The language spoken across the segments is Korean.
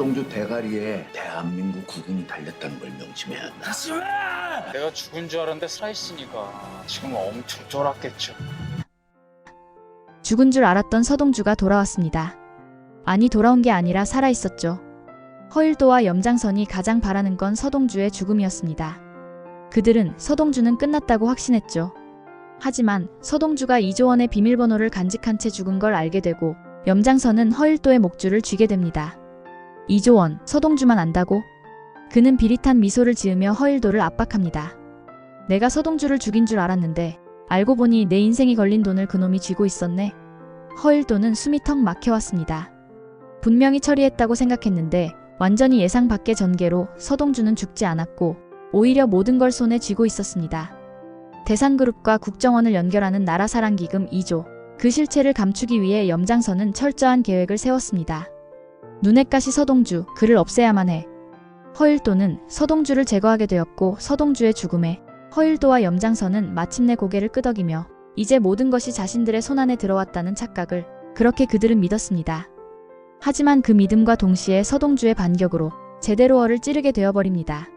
서동주 대가리에 대한민국 국군이 달렸다는 걸 명심해야 한다. 내가 죽은 줄 알았는데 살아있으니까 지금 엄청 쫄았겠죠. 죽은 줄 알았던 서동주가 돌아왔습니다. 아니, 돌아온 게 아니라 살아있었죠. 허일도와 염장선이 가장 바라는 건 서동주의 죽음이었습니다. 그들은 서동주는 끝났다고 확신했죠. 하지만 서동주가 이조원의 비밀번호를 간직한 채 죽은 걸 알게 되고 염장선은 허일도의 목줄을 쥐게 됩니다. 이조원, 서동주만 안다고? 그는 비릿한 미소를 지으며 허일도를 압박합니다. 내가 서동주를 죽인 줄 알았는데 알고 보니 내 인생이 걸린 돈을 그놈이 쥐고 있었네. 허일도는 숨이 턱 막혀왔습니다. 분명히 처리했다고 생각했는데 완전히 예상 밖의 전개로 서동주는 죽지 않았고 오히려 모든 걸 손에 쥐고 있었습니다. 대산그룹과 국정원을 연결하는 나라사랑기금 2조, 그 실체를 감추기 위해 염장선은 철저한 계획을 세웠습니다. 눈엣 가시 서동주, 그를 없애야만 해. 허일도는 서동주를 제거하게 되었고 서동주의 죽음에 허일도와 염장선은 마침내 고개를 끄덕이며 이제 모든 것이 자신들의 손안에 들어왔다는 착각을 그렇게 그들은 믿었습니다. 하지만 그 믿음과 동시에 서동주의 반격으로 제대로 어를 찌르게 되어버립니다.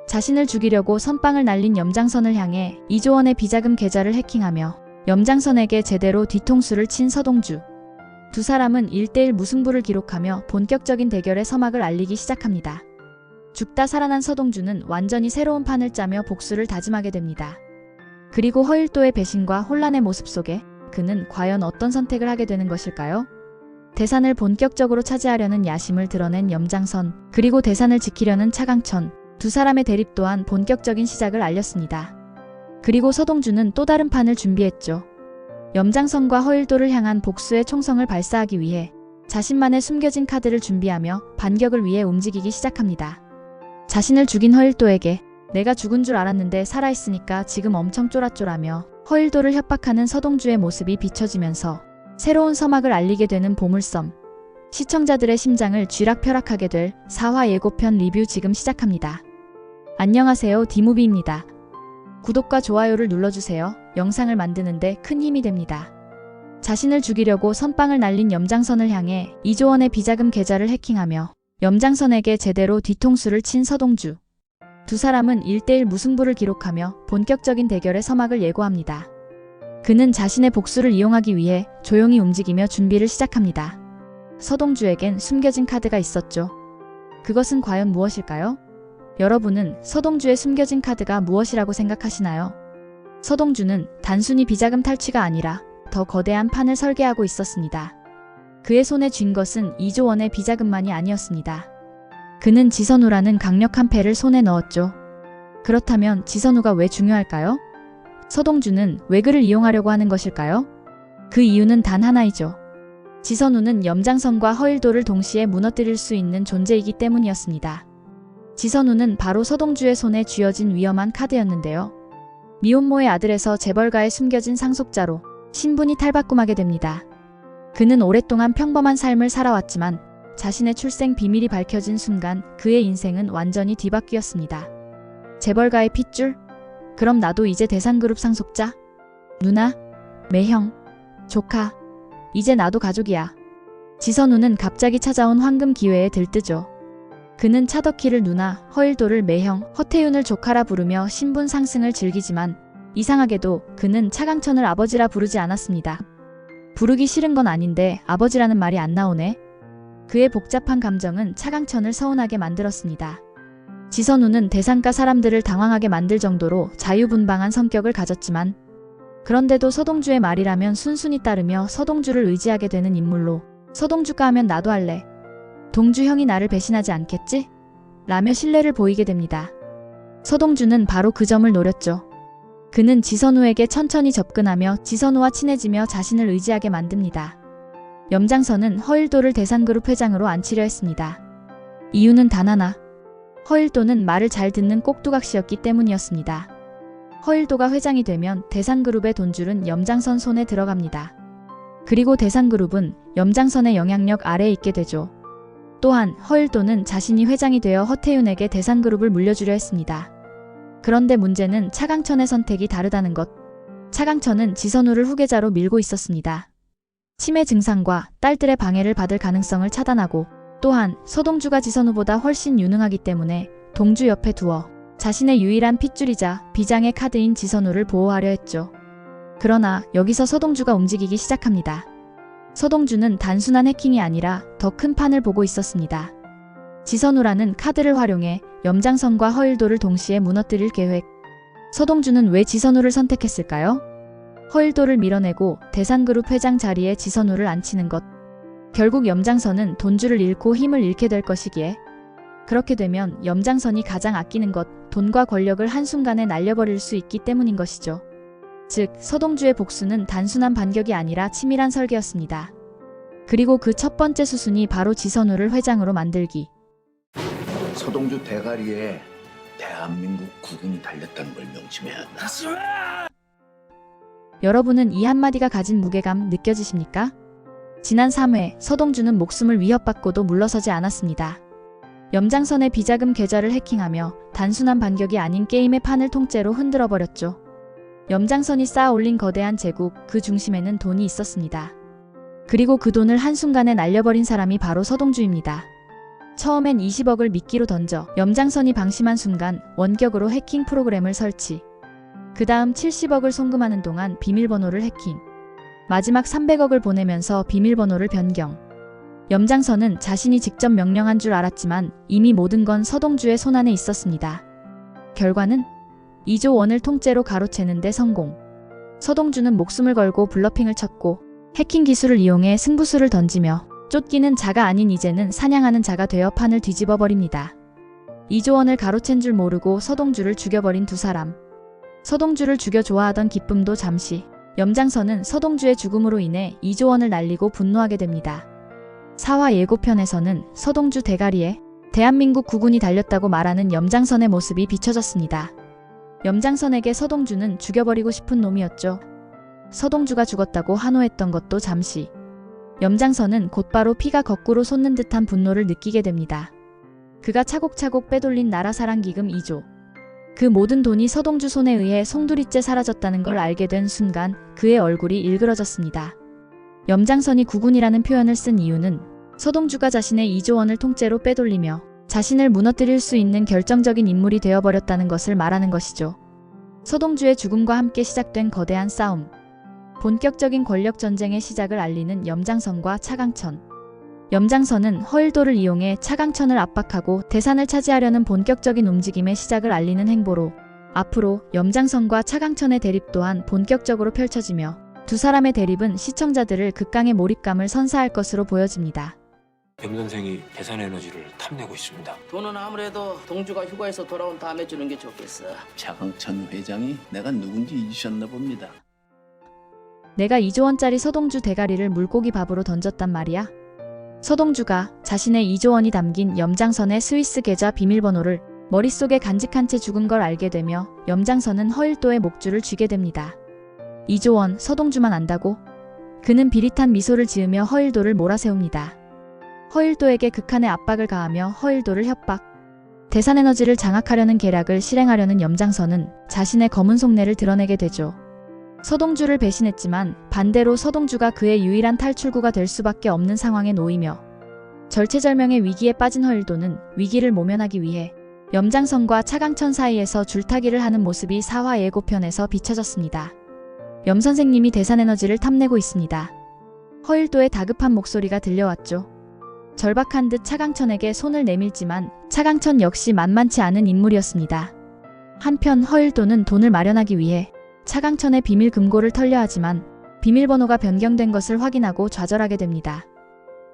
자신을 죽이려고 선빵을 날린 염장선을 향해 이조원의 비자금 계좌를 해킹하며 염장선에게 제대로 뒤통수를 친 서동주. 두 사람은 1대1 무승부를 기록하며 본격적인 대결의 서막을 알리기 시작합니다. 죽다 살아난 서동주는 완전히 새로운 판을 짜며 복수를 다짐하게 됩니다. 그리고 허일도의 배신과 혼란의 모습 속에 그는 과연 어떤 선택을 하게 되는 것일까요? 대산을 본격적으로 차지하려는 야심을 드러낸 염장선, 그리고 대산을 지키려는 차강천, 두 사람의 대립 또한 본격적인 시작을 알렸습니다. 그리고 서동주는 또 다른 판을 준비했죠. 염장선과 허일도를 향한 복수의 총성을 발사하기 위해 자신만의 숨겨진 카드를 준비하며 반격을 위해 움직이기 시작합니다. 자신을 죽인 허일도에게 내가 죽은 줄 알았는데 살아있으니까 지금 엄청 쫄았쫄하며 허일도를 협박하는 서동주의 모습이 비춰지면서 새로운 서막을 알리게 되는 보물섬. 시청자들의 심장을 쥐락펴락하게 될 4화 예고편 리뷰 지금 시작합니다. 안녕하세요, 디무비입니다. 구독과 좋아요를 눌러주세요. 영상을 만드는데 큰 힘이 됩니다. 자신을 죽이려고 선빵을 날린 염장선을 향해 이조원의 비자금 계좌를 해킹하며 염장선에게 제대로 뒤통수를 친 서동주. 두 사람은 1대1 무승부를 기록하며 본격적인 대결의 서막을 예고합니다. 그는 자신의 복수를 이용하기 위해 조용히 움직이며 준비를 시작합니다. 서동주에겐 숨겨진 카드가 있었죠. 그것은 과연 무엇일까요? 여러분은 서동주의 숨겨진 카드가 무엇이라고 생각하시나요? 서동주는 단순히 비자금 탈취가 아니라 더 거대한 판을 설계하고 있었습니다. 그의 손에 쥔 것은 이조원의 비자금만이 아니었습니다. 그는 지선우라는 강력한 패를 손에 넣었죠. 그렇다면 지선우가 왜 중요할까요? 서동주는 왜 그를 이용하려고 하는 것일까요? 그 이유는 단 하나이죠. 지선우는 염장선과 허일도를 동시에 무너뜨릴 수 있는 존재이기 때문이었습니다. 지선우는 바로 서동주의 손에 쥐어진 위험한 카드였는데요. 미혼모의 아들에서 재벌가에 숨겨진 상속자로 신분이 탈바꿈하게 됩니다. 그는 오랫동안 평범한 삶을 살아왔지만 자신의 출생 비밀이 밝혀진 순간 그의 인생은 완전히 뒤바뀌었습니다. 재벌가의 핏줄? 그럼 나도 이제 대산그룹 상속자? 누나? 매형? 조카? 이제 나도 가족이야. 지선우는 갑자기 찾아온 황금 기회에 들뜨죠. 그는 차덕희를 누나, 허일도를 매형, 허태윤을 조카라 부르며 신분 상승을 즐기지만 이상하게도 그는 차강천을 아버지라 부르지 않았습니다. 부르기 싫은 건 아닌데 아버지라는 말이 안 나오네. 그의 복잡한 감정은 차강천을 서운하게 만들었습니다. 지선우는 대산가 사람들을 당황하게 만들 정도로 자유분방한 성격을 가졌지만 그런데도 서동주의 말이라면 순순히 따르며 서동주를 의지하게 되는 인물로 서동주가 하면 나도 할래. 동주 형이 나를 배신하지 않겠지? 라며 신뢰를 보이게 됩니다. 서동주는 바로 그 점을 노렸죠. 그는 지선우에게 천천히 접근하며 지선우와 친해지며 자신을 의지하게 만듭니다. 염장선은 허일도를 대산그룹 회장으로 앉히려 했습니다. 이유는 단 하나. 허일도는 말을 잘 듣는 꼭두각시였기 때문이었습니다. 허일도가 회장이 되면 대산그룹의 돈줄은 염장선 손에 들어갑니다. 그리고 대산그룹은 염장선의 영향력 아래에 있게 되죠. 또한 허일도는 자신이 회장이 되어 허태윤에게 대산그룹을 물려주려 했습니다. 그런데 문제는 차강천의 선택이 다르다는 것. 차강천은 지선우를 후계자로 밀고 있었습니다. 치매 증상과 딸들의 방해를 받을 가능성을 차단하고 또한 서동주가 지선우보다 훨씬 유능하기 때문에 동주 옆에 두어 자신의 유일한 핏줄이자 비장의 카드인 지선우를 보호하려 했죠. 그러나 여기서 서동주가 움직이기 시작합니다. 서동주는 단순한 해킹이 아니라 더 큰 판을 보고 있었습니다. 지선우라는 카드를 활용해 염장선과 허일도를 동시에 무너뜨릴 계획. 서동주는 왜 지선우를 선택했을까요? 허일도를 밀어내고 대산그룹 회장 자리에 지선우를 앉히는 것. 결국 염장선은 돈주를 잃고 힘을 잃게 될 것이기에 그렇게 되면 염장선이 가장 아끼는 것, 돈과 권력을 한순간에 날려버릴 수 있기 때문인 것이죠. 즉, 서동주의 복수는 단순한 반격이 아니라 치밀한 설계였습니다. 그리고 그 첫 번째 수순이 바로 지선우를 회장으로 만들기. 서동주 대가리에 대한민국 국군이 달렸다는 걸 명심해야 한다. 여러분은 이 한마디가 가진 무게감 느껴지십니까? 지난 3회 서동주는 목숨을 위협받고도 물러서지 않았습니다. 염장선의 비자금 계좌를 해킹하며 단순한 반격이 아닌 게임의 판을 통째로 흔들어버렸죠. 염장선이 쌓아 올린 거대한 제국, 그 중심에는 돈이 있었습니다. 그리고 그 돈을 한순간에 날려버린 사람이 바로 서동주입니다. 처음엔 20억을 미끼로 던져 염장선이 방심한 순간 원격으로 해킹 프로그램을 설치. 그 다음 70억을 송금하는 동안 비밀번호를 해킹. 마지막 300억을 보내면서 비밀번호를 변경. 염장선은 자신이 직접 명령한 줄 알았지만 이미 모든 건 서동주의 손안에 있었습니다. 결과는 2조 원을 통째로 가로채는 데 성공. 서동주는 목숨을 걸고 블러핑을 쳤고 해킹 기술을 이용해 승부수를 던지며 쫓기는 자가 아닌 이제는 사냥하는 자가 되어 판을 뒤집어 버립니다. 2조 원을 가로챈 줄 모르고 서동주를 죽여버린 두 사람. 서동주를 죽여 좋아하던 기쁨도 잠시. 염장선은 서동주의 죽음으로 인해 2조 원을 날리고 분노하게 됩니다. 4화 예고편에서는 서동주 대가리에 대한민국 국군이 달렸다고 말하는 염장선의 모습이 비춰졌습니다. 염장선에게 서동주는 죽여버리고 싶은 놈이었죠. 서동주가 죽었다고 환호했던 것도 잠시. 염장선은 곧바로 피가 거꾸로 솟는 듯한 분노를 느끼게 됩니다. 그가 차곡차곡 빼돌린 나라사랑기금 2조. 그 모든 돈이 서동주 손에 의해 송두리째 사라졌다는 걸 알게 된 순간 그의 얼굴이 일그러졌습니다. 염장선이 국군이라는 표현을 쓴 이유는 서동주가 자신의 2조 원을 통째로 빼돌리며 자신을 무너뜨릴 수 있는 결정적인 인물이 되어버렸다는 것을 말하는 것이죠. 서동주의 죽음과 함께 시작된 거대한 싸움. 본격적인 권력 전쟁의 시작을 알리는 염장선과 차강천. 염장선은 허일도를 이용해 차강천을 압박하고 대산을 차지하려는 본격적인 움직임의 시작을 알리는 행보로 앞으로 염장선과 차강천의 대립 또한 본격적으로 펼쳐지며 두 사람의 대립은 시청자들을 극강의 몰입감을 선사할 것으로 보여집니다. 염 선생이 대산에너지를 탐내고 있습니다. 돈은 아무래도 동주가 휴가에서 돌아온 다음에 주는 게 좋겠어. 차강천 회장이 내가 누군지 잊으셨나 봅니다. 내가 2조 원짜리 서동주 대가리를 물고기 밥으로 던졌단 말이야. 서동주가 자신의 2조 원이 담긴 염장선의 스위스 계좌 비밀번호를 머릿속에 간직한 채 죽은 걸 알게 되며 염장선은 허일도의 목줄을 쥐게 됩니다. 2조 원 서동주만 안다고? 그는 비릿한 미소를 지으며 허일도를 몰아세웁니다. 허일도에게 극한의 압박을 가하며 허일도를 협박. 대산에너지를 장악하려는 계략을 실행하려는 염장선은 자신의 검은 속내를 드러내게 되죠. 서동주를 배신했지만 반대로 서동주가 그의 유일한 탈출구가 될 수밖에 없는 상황에 놓이며 절체절명의 위기에 빠진 허일도는 위기를 모면하기 위해 염장선과 차강천 사이에서 줄타기를 하는 모습이 4화 예고편에서 비춰졌습니다. 염 선생님이 대산에너지를 탐내고 있습니다. 허일도의 다급한 목소리가 들려왔죠. 절박한 듯 차강천에게 손을 내밀지만 차강천 역시 만만치 않은 인물이었습니다. 한편 허일도는 돈을 마련하기 위해 차강천의 비밀 금고를 털려 하지만 비밀번호가 변경된 것을 확인하고 좌절하게 됩니다.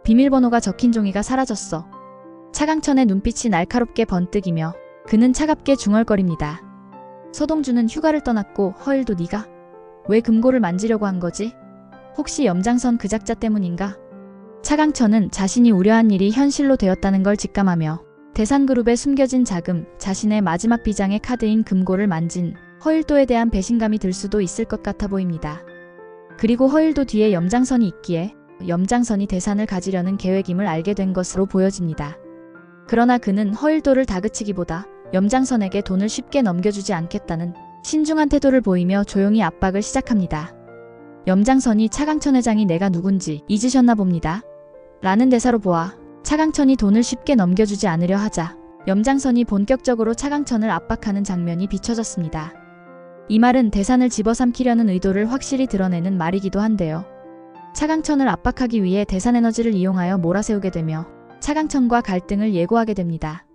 비밀번호가 적힌 종이가 사라졌어. 차강천의 눈빛이 날카롭게 번뜩이며 그는 차갑게 중얼거립니다. 서동주는 휴가를 떠났고 허일도 네가 왜 금고를 만지려고 한 거지? 혹시 염장선 그 작자 때문인가? 차강천은 자신이 우려한 일이 현실로 되었다는 걸 직감하며 대산그룹에 숨겨진 자금, 자신의 마지막 비장의 카드인 금고를 만진 허일도에 대한 배신감이 들 수도 있을 것 같아 보입니다. 그리고 허일도 뒤에 염장선이 있기에 염장선이 대산을 가지려는 계획임을 알게 된 것으로 보여집니다. 그러나 그는 허일도를 다그치기보다 염장선에게 돈을 쉽게 넘겨주지 않겠다는 신중한 태도를 보이며 조용히 압박을 시작합니다. 염장선이 차강천 회장이 내가 누군지 잊으셨나 봅니다. 라는 대사로 보아 차강천이 돈을 쉽게 넘겨주지 않으려 하자 염장선이 본격적으로 차강천을 압박하는 장면이 비춰졌습니다. 이 말은 대산을 집어삼키려는 의도를 확실히 드러내는 말이기도 한데요. 차강천을 압박하기 위해 대산에너지를 이용하여 몰아세우게 되며 차강천과 갈등을 예고하게 됩니다.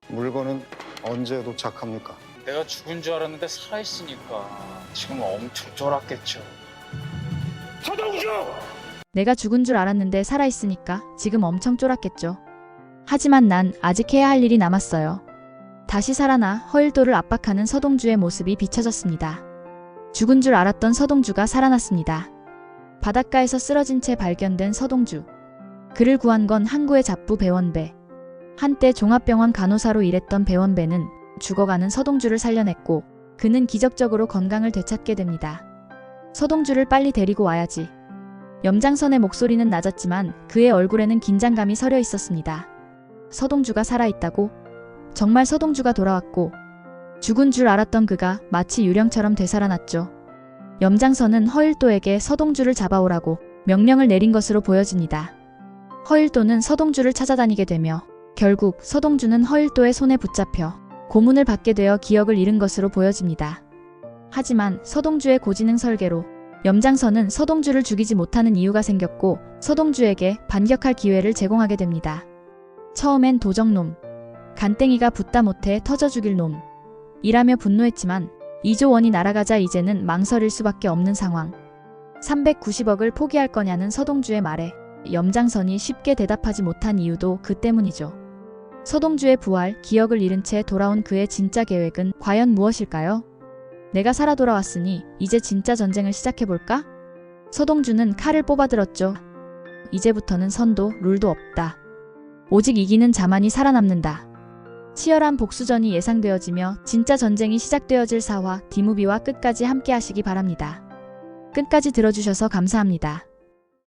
물건은 언제 도착합니까? 내가 죽은 줄 알았는데 살아있으니까 지금 엄청 쫄았겠죠. 내가 죽은 줄 알았는데 살아있으니까 지금 엄청 쫄았겠죠. 하지만 난 아직 해야 할 일이 남았어요. 다시 살아나 허일도를 압박하는 서동주의 모습이 비춰졌습니다. 죽은 줄 알았던 서동주가 살아났습니다. 바닷가에서 쓰러진 채 발견된 서동주. 그를 구한 건 항구의 잡부 배원배. 한때 종합병원 간호사로 일했던 배원배는 죽어가는 서동주를 살려냈고 그는 기적적으로 건강을 되찾게 됩니다. 서동주를 빨리 데리고 와야지. 염장선의 목소리는 낮았지만 그의 얼굴에는 긴장감이 서려 있었습니다. 서동주가 살아있다고? 정말 서동주가 돌아왔고 죽은 줄 알았던 그가 마치 유령처럼 되살아났죠. 염장선은 허일도에게 서동주를 잡아오라고 명령을 내린 것으로 보여집니다. 허일도는 서동주를 찾아다니게 되며 결국 서동주는 허일도의 손에 붙잡혀 고문을 받게 되어 기억을 잃은 것으로 보여집니다. 하지만 서동주의 고지능 설계로 염장선은 서동주를 죽이지 못하는 이유가 생겼고 서동주에게 반격할 기회를 제공하게 됩니다. 처음엔 도적놈, 간땡이가 붙다 못해 터져 죽일 놈 이라며 분노했지만 2조 원이 날아가자 이제는 망설일 수밖에 없는 상황. 390억을 포기할 거냐는 서동주의 말에 염장선이 쉽게 대답하지 못한 이유도 그 때문이죠. 서동주의 부활, 기억을 잃은 채 돌아온 그의 진짜 계획은 과연 무엇일까요? 내가 살아 돌아왔으니 이제 진짜 전쟁을 시작해볼까? 서동주는 칼을 뽑아들었죠. 이제부터는 선도 룰도 없다. 오직 이기는 자만이 살아남는다. 치열한 복수전이 예상되어지며 진짜 전쟁이 시작되어질 4화 디무비와 끝까지 함께 하시기 바랍니다. 끝까지 들어주셔서 감사합니다.